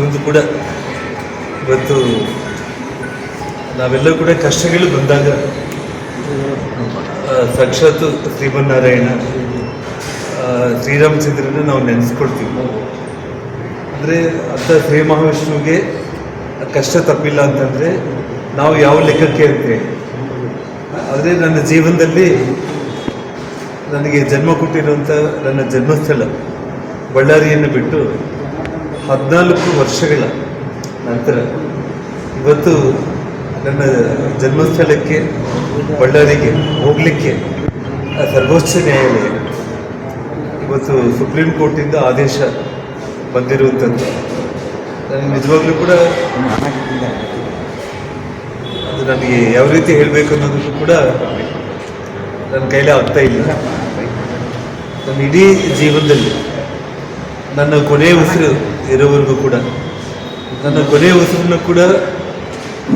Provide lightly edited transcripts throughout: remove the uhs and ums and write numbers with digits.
ಪ್ರತಿಯೊಂದು ಕೂಡ ಇವತ್ತು ನಾವೆಲ್ಲ ಕೂಡ ಕಷ್ಟಗಳು ಬಂದಾಗ ಸಾಕ್ಷಾತ್ ಶ್ರೀಮನ್ನಾರಾಯಣ ಶ್ರೀರಾಮಚಂದ್ರನ ನಾವು ನೆನೆಸ್ಕೊಳ್ತೀವಿ. ಅಂದರೆ ಅಂಥ ಶ್ರೀ ಮಹಾವಿಷ್ಣುವಿಗೆ ಕಷ್ಟ ತಪ್ಪಿಲ್ಲ ಅಂತಂದರೆ ನಾವು ಯಾವ ಲೆಕ್ಕಕ್ಕೆ ಅಂತೇಳಿ. ಆದರೆ ನನ್ನ ಜೀವನದಲ್ಲಿ ನನಗೆ ಜನ್ಮ ಕೊಟ್ಟಿರುವಂಥ ನನ್ನ ಜನ್ಮಸ್ಥಳ ಬಳ್ಳಾರಿಯನ್ನು ಬಿಟ್ಟು 14 ವರ್ಷಗಳ ನಂತರ ಇವತ್ತು ನನ್ನ ಜನ್ಮಸ್ಥಳಕ್ಕೆ ಬಳ್ಳಾರಿಗೆ ಹೋಗಲಿಕ್ಕೆ ಸರ್ವೋಚ್ಚ ನ್ಯಾಯಾಲಯ ಇವತ್ತು ಸುಪ್ರೀಂ ಕೋರ್ಟಿಂದ ಆದೇಶ ಬಂದಿರುವಂಥದ್ದು. ನನಗೆ ನಿಜವಾಗ್ಲೂ ಕೂಡ ಅದು ನನಗೆ ಯಾವ ರೀತಿ ಹೇಳಬೇಕು ಅನ್ನೋದಕ್ಕೂ ಕೂಡ ನನ್ನ ಕೈಲೇ ಆಗ್ತಾ ಇಲ್ಲ. ನನ್ನ ಇಡೀ ಜೀವನದಲ್ಲಿ ನನ್ನ ಕೊನೆಯ ಉಸಿರು ಇರೋವರೆಗೂ ಕೂಡ ನನ್ನ ಕೊನೆಯ ಉಸಿರನ್ನು ಕೂಡ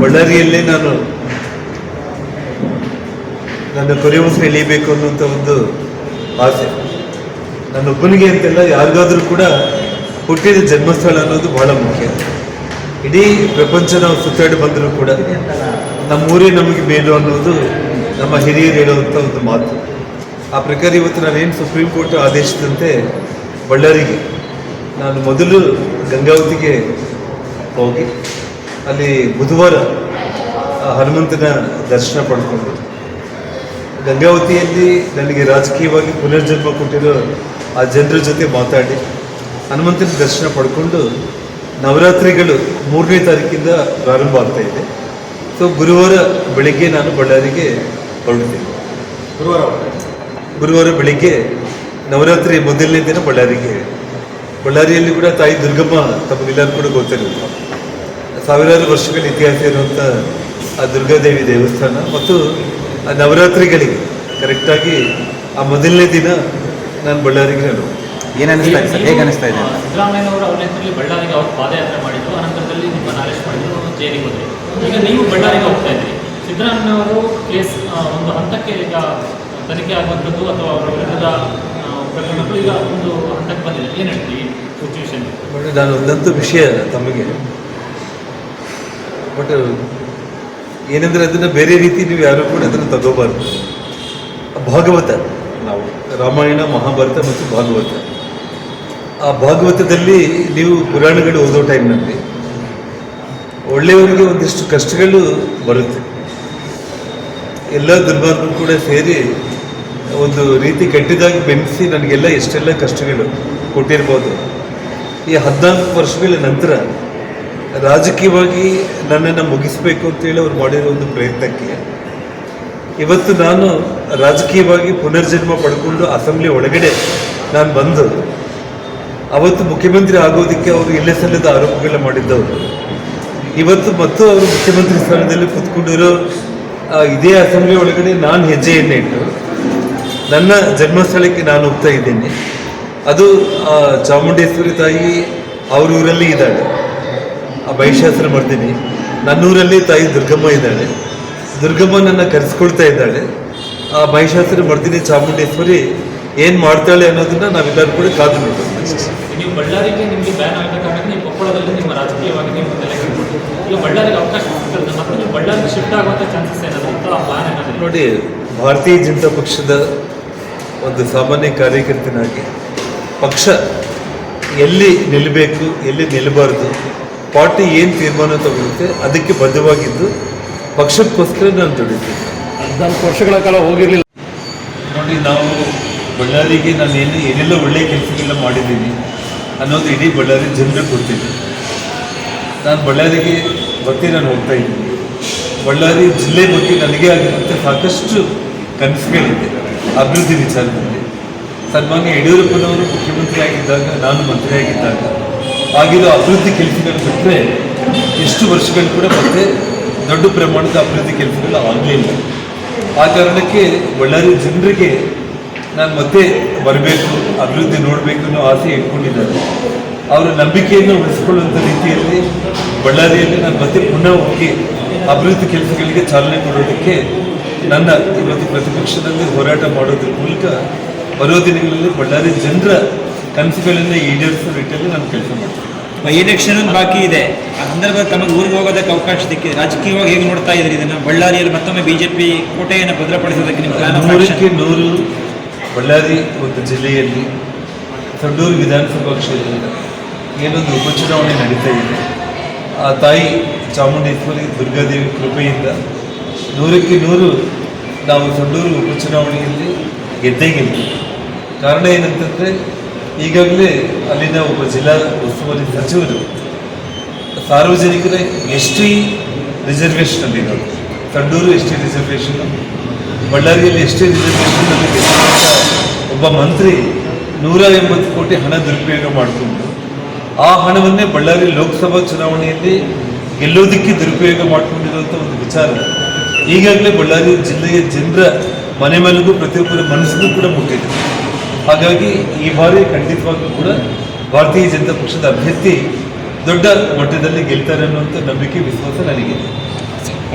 ಬಳ್ಳಾರಿಯಲ್ಲೇ ನಾನು ನನ್ನ ಕೊನೆಯ ಉಸಿರು ಎಳೀಬೇಕು ಅನ್ನುವಂಥ ಒಂದು ಆಸೆ. ನನ್ನೊಬ್ಬನಿಗೆ ಅಂತೆಲ್ಲ, ಯಾರಿಗಾದರೂ ಕೂಡ ಹುಟ್ಟಿದ ಜನ್ಮಸ್ಥಳ ಅನ್ನೋದು ಬಹಳ ಮುಖ್ಯ. ಇಡೀ ಪ್ರಪಂಚ ನಾವು ಸುತ್ತಾಡಿ ಬಂದರೂ ಕೂಡ ನಮ್ಮೂರೇ ನಮಗೆ ಮೇಲು ಅನ್ನೋದು ನಮ್ಮ ಹಿರಿಯರು ಹೇಳುವಂಥ ಒಂದು ಮಾತು. ಆ ಪ್ರಕಾರ ಇವತ್ತು ನಾನೇನು ಸುಪ್ರೀಂ ಕೋರ್ಟ್ ಆದೇಶದಂತೆ ಬಳ್ಳಾರಿಗೆ ನಾನು ಮೊದಲು ಗಂಗಾವತಿಗೆ ಹೋಗಿ ಅಲ್ಲಿ ಬುಧವಾರ ಹನುಮಂತನ ದರ್ಶನ ಪಡ್ಕೊಂಡು, ಗಂಗಾವತಿಯಲ್ಲಿ ನನಗೆ ರಾಜಕೀಯವಾಗಿ ಪುನರ್ಜನ್ಮ ಕೊಟ್ಟಿರೋ ಆ ಜನರ ಜೊತೆ ಮಾತಾಡಿ ಹನುಮಂತನ ದರ್ಶನ ಪಡ್ಕೊಂಡು ನವರಾತ್ರಿಗಳು 3ನೇ ತಾರೀಕಿಂದ ಪ್ರಾರಂಭ ಆಗ್ತಾ ಇದೆ. ಸೊ ಗುರುವಾರ ಬೆಳಿಗ್ಗೆ ನಾನು ಬಳ್ಳಾರಿಗೆ ಹೊರಡ್ತೀನಿ. ಗುರುವಾರ ಬೆಳಿಗ್ಗೆ ನವರಾತ್ರಿ ಮೊದಲನೇ ದಿನ ಬಳ್ಳಾರಿಯಲ್ಲಿ ಕೂಡ ತಾಯಿ ದುರ್ಗಮ್ಮ ತಮಗೆಲ್ಲರೂ ಕೂಡ ಗೊತ್ತಿರುತ್ತೆ. ಸಾವಿರಾರು ವರ್ಷಗಳ ಇತಿಹಾಸ ಇರುವಂಥ ಆ ದುರ್ಗಾದೇವಿ ದೇವಸ್ಥಾನ ಮತ್ತು ಆ ನವರಾತ್ರಿಗಳಿಗೆ ಕರೆಕ್ಟಾಗಿ ಆ ಮೊದಲನೇ ದಿನ ನಾನು ಬಳ್ಳಾರಿಗೆ ನಾನು ಏನು ಅನಿಸ್ತಾ ಇದೆ ಸರ್? ಹೇಗೆ ಅನಿಸ್ತಾ ಇದೆ? ಸಿದ್ದರಾಮಯ್ಯನವರು ಅವ್ರ ನೇತೃತ್ವದಲ್ಲಿ ಬಳ್ಳಾರಿಗೆ ಅವರು ಪಾದಯಾತ್ರೆ ಮಾಡಿದ್ರು, ಅನಂತರದಲ್ಲಿ ನಿಮ್ಮನ್ನು ಅರೆಸ್ಟ್ ಮಾಡಿದ್ರು, ಜೈಲಿಗೆ ಹೋದ್ರಿ. ಈಗ ನೀವು ಬಳ್ಳಾರಿಗೆ ಹೋಗ್ತಾ ಇದ್ದೀರಿ. ಸಿದ್ದರಾಮಯ್ಯನವರು ಕೇಸ್ ಒಂದು ಹಂತಕ್ಕೆ ಈಗ ತನಿಖೆ ಆಗುವಂಥದ್ದು ಅಥವಾ ಅವರ ವಿರುದ್ಧದ ಪ್ರಕರಣಗಳು ಈಗ ಒಂದು ಹಂತಕ್ಕೆ ಬಂದಿದೆ. ಏನು ಹೇಳ್ತೀವಿ ಸಿಚುವೇಶನ್? ನಾನು ಒಂದಂತೂ ವಿಷಯ ತಮಗೆ, ಬಟ್ ಏನಂದರೆ ಅದನ್ನು ಬೇರೆ ರೀತಿ ನೀವು ಯಾರೂ ಕೂಡ ಅದನ್ನು ತಗೋಬಾರ್ದು. ಭಾಗವತ, ನಾವು ರಾಮಾಯಣ, ಮಹಾಭಾರತ ಮತ್ತು ಭಾಗವತ, ಆ ಭಾಗವತದಲ್ಲಿ ನೀವು ಪುರಾಣಗಳು ಓದೋ ಟೈಮ್ನಲ್ಲಿ ಒಳ್ಳೆಯವರಿಗೆ ಒಂದಿಷ್ಟು ಕಷ್ಟಗಳು ಬರುತ್ತೆ. ಎಲ್ಲ ದುರ್ಮಾರ್ಗರು ಕೂಡ ಸೇರಿ ಒಂದು ರೀತಿ ಕೆಟ್ಟದಾಗಿ ಬೆಂಬಿಸಿ ನನಗೆಲ್ಲ ಎಷ್ಟೆಲ್ಲ ಕಷ್ಟಗಳು ಕೊಟ್ಟಿರ್ಬೋದು. ಈ 14 ವರ್ಷಗಳ ನಂತರ ರಾಜಕೀಯವಾಗಿ ನನ್ನನ್ನು ಮುಗಿಸಬೇಕು ಅಂತೇಳಿ ಅವ್ರು ಮಾಡಿರೋ ಒಂದು ಪ್ರಯತ್ನಕ್ಕೆ ಇವತ್ತು ನಾನು ರಾಜಕೀಯವಾಗಿ ಪುನರ್ಜನ್ಮ ಪಡ್ಕೊಂಡು ಅಸೆಂಬ್ಲಿ ಒಳಗಡೆ ನಾನು ಬಂದು ಅವತ್ತು ಮುಖ್ಯಮಂತ್ರಿ ಆಗೋದಕ್ಕೆ ಅವರು ಇಲ್ಲೇ ಸಲ್ಲದ ಆರೋಪಗಳ ಮಾಡಿದ್ದವರು ಇವತ್ತು ಮತ್ತು ಅವರು ಮುಖ್ಯಮಂತ್ರಿ ಸ್ಥಾನದಲ್ಲಿ ಕೂತ್ಕೊಂಡಿರೋ ಇದೇ ಅಸೆಂಬ್ಲಿ ಒಳಗಡೆ ನಾನು ಹೆಜ್ಜೆಯನ್ನು ಇಟ್ಟು ನನ್ನ ಜನ್ಮಸ್ಥಳಕ್ಕೆ ನಾನು ಹೋಗ್ತಾ ಇದ್ದೀನಿ. ಅದು ಚಾಮುಂಡೇಶ್ವರಿ ತಾಯಿ ಅವ್ರ ಊರಲ್ಲಿ ಇದ್ದಾಳೆ, ಆ ಮಹಿಷಾಸುರ ಮರ್ದಿನಿ. ನನ್ನೂರಲ್ಲಿ ತಾಯಿ ದುರ್ಗಮ್ಮ ಇದ್ದಾಳೆ, ದುರ್ಗಮ್ಮ ನನ್ನ ಕರೆಸ್ಕೊಳ್ತಾ ಇದ್ದಾಳೆ. ಆ ಮಹಿಷಾಸುರ ಮರ್ದಿನಿ ಚಾಮುಂಡೇಶ್ವರಿ ಏನು ಮಾಡ್ತಾಳೆ ಅನ್ನೋದನ್ನ ನಾವೆಲ್ಲರೂ ಕೂಡ ಕಾದು ನೋಡೋದು. ನೀವು ಬಳ್ಳಾರಿಗೆ ನಿಮಗೆ ಬ್ಯಾನ್ ಆಗದ ಕಾರಣಕ್ಕೆ ನೀವು ಕೊಪ್ಪಳದಲ್ಲಿ ನಿಮ್ಮ ರಾಜಕೀಯವಾಗಿ ನೀವು ಈಗ ಬಳ್ಳಾರಿಗೆ ಅವಕಾಶ ಸಿಗ್ತದೆ, ಮತ್ತೆ ನೀವು ಬಳ್ಳಾರಿಗೆ ಶಿಫ್ಟ್ ಆಗುವಂಥ ಚಾನ್ಸಸ್ ಏನಾದರೂ ಪ್ಲಾನ್ ಏನಾದರೂ? ನೋಡಿ, ಭಾರತೀಯ ಜನತಾ ಪಕ್ಷದ ಒಂದು ಸಾಮಾನ್ಯ ಕಾರ್ಯಕರ್ತನಾಗಿ ಪಕ್ಷ ಎಲ್ಲಿ ನಿಲ್ಲಬೇಕು, ಎಲ್ಲಿ ನಿಲ್ಲಬಾರ್ದು, ಪಾರ್ಟಿ ಏನು ತೀರ್ಮಾನ ತಗೊಳುತ್ತೆ ಅದಕ್ಕೆ ಬದ್ಧವಾಗಿದ್ದು ಪಕ್ಷಕ್ಕೋಸ್ಕರ ನಾನು ದುಡಿತೀನಿ. 14 ವರ್ಷಗಳ ಕಾಲ ಹೋಗಿರಲಿಲ್ಲ. ನೋಡಿ, ನಾವು ಬಳ್ಳಾರಿಗೆ ನಾನು ಏನೆಲ್ಲ ಒಳ್ಳೆಯ ಕೆಲಸಗಳನ್ನ ಮಾಡಿದ್ದೀನಿ ಅನ್ನೋದು ಇಡೀ ಬಳ್ಳಾರಿ ಜನರಿಗೆ ಗೊತ್ತಿದೆ. ನಾನು ಬಳ್ಳಾರಿಗೆ ಬಗ್ಗೆ ನಾನು ಹೋಗ್ತಾ ಇದ್ದೀನಿ. ಬಳ್ಳಾರಿ ಜಿಲ್ಲೆ ಬಗ್ಗೆ ನನಗೆ ಆಗಿರುವಂಥ ಸಾಕಷ್ಟು ಕನಸುಗಳಿದೆ ಅಭಿವೃದ್ಧಿ ವಿಚಾರದಲ್ಲಿ. ಸನ್ಮಾನ್ಯ ಯಡಿಯೂರಪ್ಪನವರು ಮುಖ್ಯಮಂತ್ರಿ ಆಗಿದ್ದಾಗ, ನಾನು ಮಂತ್ರಿಯಾಗಿದ್ದಾಗ ಆಗಿರೋ ಅಭಿವೃದ್ಧಿ ಕೆಲಸಗಳು ಬಿಟ್ಟರೆ ಎಷ್ಟು ವರ್ಷಗಳು ಕೂಡ ಮತ್ತೆ ದೊಡ್ಡ ಪ್ರಮಾಣದ ಅಭಿವೃದ್ಧಿ ಕೆಲಸಗಳು ಆಗಲಿಲ್ಲ. ಆ ಕಾರಣಕ್ಕೆ ಬಳ್ಳಾರಿ ಜನರಿಗೆ ನಾನು ಮತ್ತೆ ಬರಬೇಕು, ಅಭಿವೃದ್ಧಿ ನೋಡಬೇಕು ಅನ್ನೋ ಆಸೆ ಇಟ್ಕೊಂಡಿದ್ದಾರೆ. ಅವರ ನಂಬಿಕೆಯನ್ನು ಉಳಿಸ್ಕೊಳ್ಳುವಂಥ ರೀತಿಯಲ್ಲಿ ಬಳ್ಳಾರಿಯಲ್ಲಿ ನಾನು ಮತ್ತೆ ಪುನಃ ಹೋಗಿ ಅಭಿವೃದ್ಧಿ ಕೆಲಸಗಳಿಗೆ ಚಾಲನೆ ಕೊಡೋದಕ್ಕೆ ನನ್ನ ಇವತ್ತು ಪ್ರತಿಪಕ್ಷದಲ್ಲಿ ಹೋರಾಟ ಮಾಡೋದ್ರ ಮೂಲಕ ಬರೋ ದಿನಗಳಲ್ಲಿ ಬಳ್ಳಾರಿ ಜನರ ಕನಸುಗಳನ್ನು ಈಡೇರಿಸೋ ನಿಟ್ಟಿನಲ್ಲಿ ನಾನು ಕೆಲಸ ಮಾಡ್ತೀನಿ. ಬೈ ಎಲೆಕ್ಷನ್ ಬಾಕಿ ಇದೆ. ಆ ಸಂದರ್ಭದಲ್ಲಿ ತಮಗೆ ಊರಿಗೆ ಹೋಗೋದಕ್ಕೆ ಅವಕಾಶ ಸಿಕ್ಕಿದೆ. ರಾಜಕೀಯವಾಗಿ ಹೇಗೆ ನೋಡ್ತಾ ಇದ್ರಿ ಇದನ್ನು? ಬಳ್ಳಾರಿಯಲ್ಲಿ ಮತ್ತೊಮ್ಮೆ ಬಿಜೆಪಿ ಕೋಟೆಯನ್ನು ಭದ್ರಪಡಿಸೋದಕ್ಕೆ ನಿಮ್ಮ ಪ್ಲಾನ್ ಆಫ್ ಆಕ್ಷನ್? 100% ಬಳ್ಳಾರಿ ಒಂದು ಜಿಲ್ಲೆಯಲ್ಲಿ ಸಂಡೂರು ವಿಧಾನಸಭಾ ಕ್ಷೇತ್ರದ ಏನೊಂದು ಉಪಚುನಾವಣೆ ನಡೀತಾ ಇದೆ. ಆ ತಾಯಿ ಚಾಮುಂಡೇಶ್ವರಿ ದುರ್ಗಾದೇವಿ ಕೃಪೆಯಿಂದ 100% ನಾವು ಸಂಡೂರು ಉಪಚುನಾವಣೆಯಲ್ಲಿ ಗೆದ್ದೇ ಗೆಲ್ತೀವಿ. ಕಾರಣ ಏನಂತಂದರೆ ಈಗಾಗಲೇ ಅಲ್ಲಿನ ಒಬ್ಬ ಜಿಲ್ಲಾ ಉಸ್ತುವಾರಿ ಸಚಿವರು ಸಾರ್ವಜನಿಕರ ಎಸ್ಟಿ ರಿಸರ್ವೇಷನಲ್ಲಿರೋದು, ಸಂಡೂರು ಎಸ್ಟಿ ರಿಸರ್ವೇಷನ್, ಬಳ್ಳಾರಿಯಲ್ಲಿ ಎಸ್ಟಿ ರಿಸರ್ವೇಷನ್ನಲ್ಲಿ ಒಬ್ಬ ಮಂತ್ರಿ 180 ಕೋಟಿ ಹಣ ದುರುಪಯೋಗ ಮಾಡಿಕೊಂಡು ಆ ಹಣವನ್ನೇ ಬಳ್ಳಾರಿ ಲೋಕಸಭಾ ಚುನಾವಣೆಯಲ್ಲಿ ಗೆಲ್ಲೋದಕ್ಕೆ ದುರುಪಯೋಗ ಮಾಡಿಕೊಂಡಿರುವಂಥ ಒಂದು ವಿಚಾರ ಈಗಾಗಲೇ ಬಳ್ಳಾರಿ ಜಿಲ್ಲೆಯ ಜನರ ಮನೆ ಮೇಲೆಗೂ ಪ್ರತಿಯೊಬ್ಬರ ಮನಸ್ಸಿಗೂ ಕೂಡ ಮುಟ್ಟಿದೆ. ಹಾಗಾಗಿ ಈ ಬಾರಿ ಖಂಡಿತವಾಗ್ಲೂ ಕೂಡ ಭಾರತೀಯ ಜನತಾ ಪಕ್ಷದ ಅಭ್ಯರ್ಥಿ ದೊಡ್ಡ ಮಟ್ಟದಲ್ಲಿ ಗೆಲ್ತಾರೆ ಅನ್ನುವಂಥ ನಂಬಿಕೆ ವಿಶ್ವಾಸ ನನಗಿದೆ.